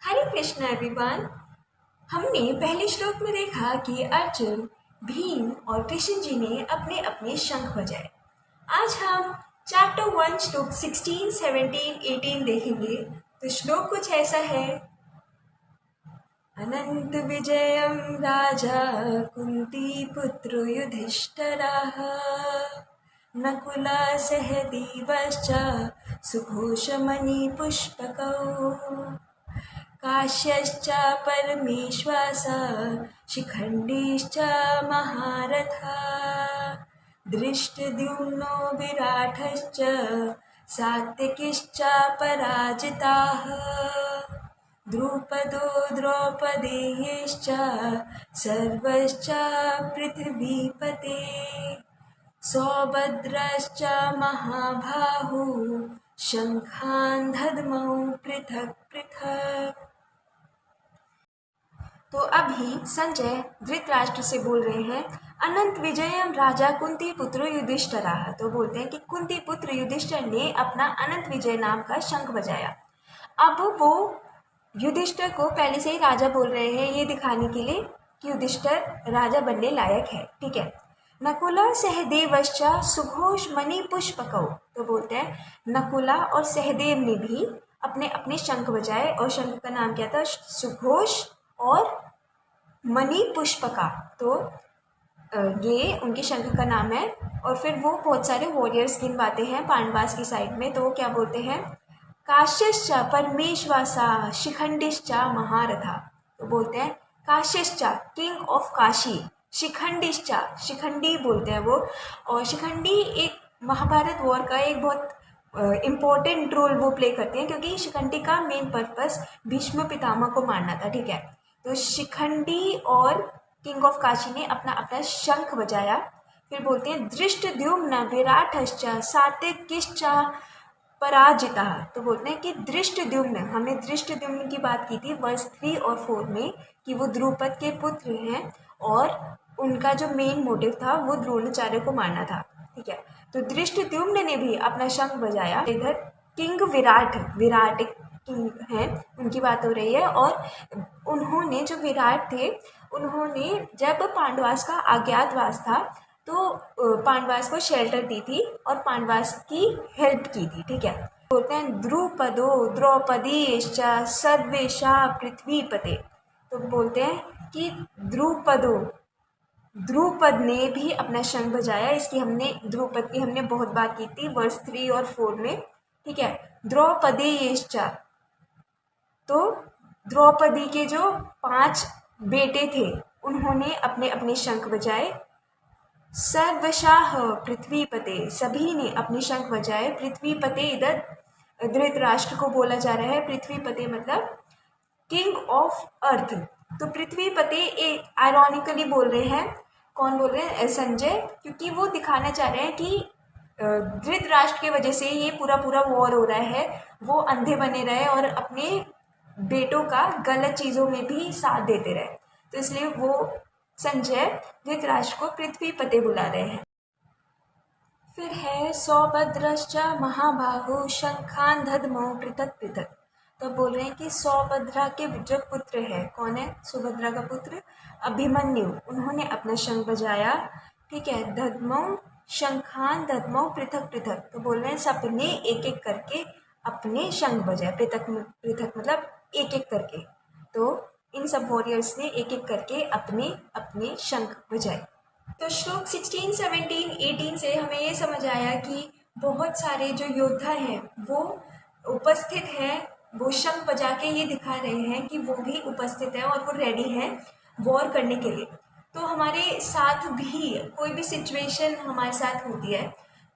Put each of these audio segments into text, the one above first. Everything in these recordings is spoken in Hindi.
हरे कृष्ण एवरीवन। हमने पहले श्लोक में देखा कि अर्जुन, भीम और कृष्ण जी ने अपने अपने शंख बजाए। आज हम चैप्टर 1 श्लोक 16, 17, 18 देखेंगे। तो श्लोक कुछ ऐसा है। अनंत विजयम राजा कुंती पुत्र युधिष्ठिरः नकुला सहदेवश्च सुघोषमणि पुष्पकौ काश्यश्च परमेश्वासः शिखण्डीश्च महारथा धृष्टद्युम्नो विराटश्च सात्विकिश्च पराजिताः द्रुपदो द्रौपदेयश्च सर्वश्च पृथिवीपते सौभद्रश्च महाबाहु शङ्खान् दद्मौ पृथक् पृथक्। तो अभी संजय धृतराष्ट्र से बोल रहे हैं, अनंत विजयम राजा कुंती पुत्र युधिष्ठिरः। तो बोलते हैं कि कुंती पुत्र युधिष्ठिर ने अपना अनंत विजय नाम का शंख बजाया। अब वो युधिष्ठिर को पहले से ही राजा बोल रहे हैं, ये दिखाने के लिए कि युधिष्ठिर राजा बनने लायक है। ठीक है। नकुला सहदेवश्च सुघोष मणि पुष्पकौ। तो बोलते हैं नकुला और सहदेव ने भी अपने अपने शंख बजाए और शंख का नाम क्या था? सुघोष और मणि पुष्पका। तो ये उनके शंख का नाम है। और फिर वो बहुत सारे वॉरियर्स गिनवाते हैं पांडवास की साइड में। तो वो क्या बोलते हैं? काश्यश्च परमेश्वासा शिखंडिश्च महारथा। तो बोलते हैं काश्यश्च किंग ऑफ काशी, शिखंडिश्च शिखंडी बोलते हैं वो। और शिखंडी एक महाभारत वॉर का एक बहुत इम्पोर्टेंट रोल वो प्ले करते हैं, क्योंकि शिखंडी का मेन पर्पस भीष्म पितामह को मारना था। ठीक है। तो शिखंडी और किंग ऑफ काशी ने अपना अपना शंख बजाया। फिर बोलते हैं धृष्टद्युम्न विराटश्च सात्विकिश्च पराजिता। तो बोलते हैं कि धृष्टद्युम्न, हमने धृष्टद्युम्न की बात की थी वर्स 3 और 4 में कि वो द्रुपद के पुत्र हैं और उनका जो मेन मोटिव था वो द्रोणाचार्य को मारना था। ठीक है। तो धृष्टद्युम्न ने भी अपना शंख बजाया। इधर किंग विराट एक किंग हैं, उनकी बात हो रही है। और उन्होंने, जो विराट थे, उन्होंने जब पांडवास का अज्ञातवास था तो पांडवास को शेल्टर दी थी और पांडवास की हेल्प की थी। ठीक है। बोलते हैं द्रुपदो द्रौपदीश्च सर्वेशा पृथ्वीपते। तो बोलते हैं कि द्रुपद ने भी अपना शंख बजाया। द्रुपद की हमने बहुत बात की थी वर्स 3 और 4 में। ठीक है। द्रौपदीश्च, तो द्रौपदी के जो 5 बेटे थे उन्होंने अपने अपने शंख बजाए। सर्वशाह पृथ्वीपते, सभी ने अपने शंख बजाए। पृथ्वीपते इधर धृतराष्ट्र को बोला जा रहा है। पृथ्वीपते मतलब किंग ऑफ अर्थ। तो पृथ्वीपते एक आयरॉनिकली बोल रहे हैं। कौन बोल रहे हैं? संजय, क्योंकि वो दिखाना चाह रहे हैं कि धृतराष्ट्र की वजह से ये पूरा पूरा वॉर हो रहा है। वो अंधे बने रहे और अपने बेटों का गलत चीज़ों में भी साथ देते रहे। तो इसलिए वो संजय धृतराष्ट्र को पृथ्वीपते बुला रहे हैं। फिर है सौभद्रश्च महाबाहु शंखान दद्मौ पृथक पृथक। तो बोल रहे हैं कि सौभद्रा के जो पुत्र है, कौन है सुभद्रा का पुत्र? अभिमन्यु। उन्होंने अपना शंख बजाया। ठीक है। दद्मौ शंखान दद्मौ पृथक पृथक। तो बोल रहे हैं सबने एक एक करके अपने शंख बजाए। पृथक पृथक मतलब एक एक करके। तो इन सब वॉरियर्स ने एक एक करके अपने अपने शंख बजाए। तो श्लोक 16, 17, 18 से हमें ये समझ आया कि बहुत सारे जो योद्धा हैं वो उपस्थित हैं। वो शंख बजा के ये दिखा रहे हैं कि वो भी उपस्थित हैं और वो रेडी हैं वॉर करने के लिए। तो हमारे साथ भी कोई भी सिचुएशन हमारे साथ होती है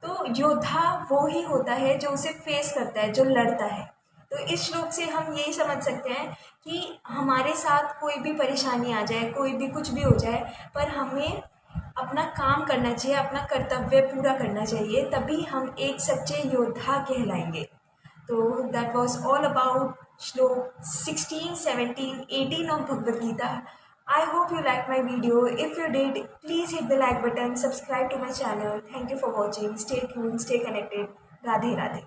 तो योद्धा वो ही होता है जो उसे फेस करता है, जो लड़ता है। तो इस श्लोक से हम यही समझ सकते हैं कि हमारे साथ कोई भी परेशानी आ जाए, कोई भी कुछ भी हो जाए, पर हमें अपना काम करना चाहिए, अपना कर्तव्य पूरा करना चाहिए, तभी हम एक सच्चे योद्धा कहलाएंगे। तो दैट वाज ऑल अबाउट श्लोक 16, 17, 18 of Bhagavad Gita. I hope you liked my video. If you did, please hit the like button, subscribe to my channel. Thank you for watching. Stay tuned, stay connected. Radhe Radhe.